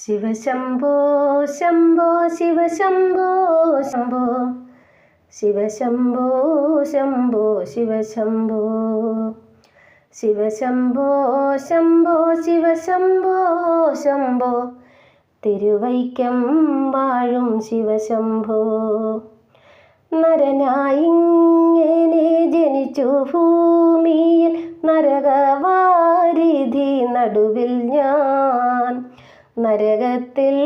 ശിവശംഭോ ശംഭോ ശിവശംഭോ ശംഭോ ശിവശംഭോ ശംഭോ ശിവശംഭോ ശിവശംഭോ ശംഭോ ശിവശംഭോ ശംഭോ തിരുവൈക്കം വാഴും ശിവശംഭോ. നരനായിങ്ങനെ ജനിച്ചു ഭൂമിയിൽ നരകവാരിധി നടുവിൽ ഞാൻ. നരകത്തിൽ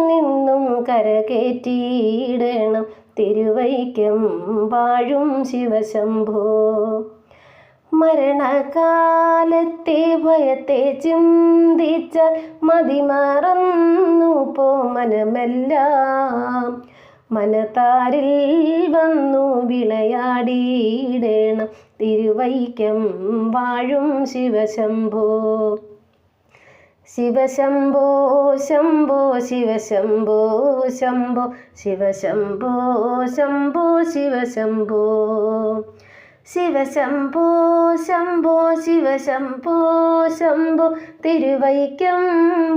നിന്നും കരകേറ്റിയിടണം തിരുവൈക്കം വാഴും ശിവശംഭോ. മരണകാലത്തെ ഭയത്തെ ചിന്തിച്ച മതിമറന്നു പോ മനമെല്ലാം. മനതാരിൽ വന്നു വിളയാടിയിടണം തിരുവൈക്കം വാഴും ശിവശംഭോ. ശിവശംഭോ ശംഭോ ശിവശംഭോ ശംഭോ ശിവശംഭോ ശംഭോ ശിവശംഭോ ശിവശംഭോ ശംഭോ ശിവശംഭോ ശംഭോ തിരുവൈക്കം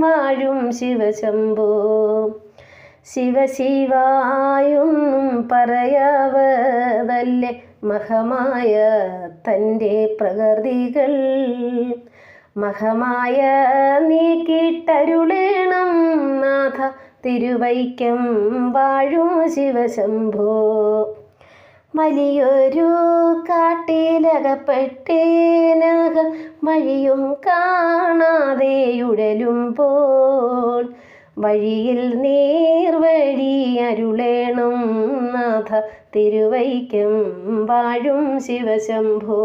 വാഴും ശിവശംഭോ. ശിവശിവായൊന്നും പറയാവതല്ലേ മഹമായ തൻ്റെ പ്രകൃതികൾ. മഹമായ നീക്കിട്ടരുളേണം നാഥ തിരുവൈക്കം വാഴും ശിവശംഭോ. വലിയൊരു കാട്ടിലകപ്പെട്ടേനക വഴിയും കാണാതെ ഉഴലുമ്പോൾ. വഴിയിൽ നേർവഴി അരുളേണം നാഥ തിരുവൈക്കം വാഴും ശിവശംഭോ.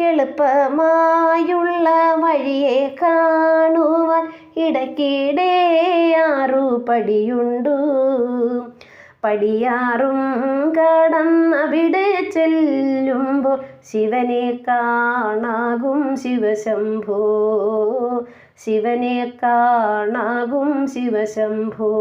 എളുപ്പമായുള്ള വഴിയെ കാണുവാൻ ഇടയ്ക്കിടെ 6 പടിയുണ്ടു. പടിയാറും കടന്നവിടെ ചെല്ലുമ്പോൾ ശിവനെ കാണാകും ശിവശംഭോ. ശിവനെ കാണാകും ശിവശംഭോ.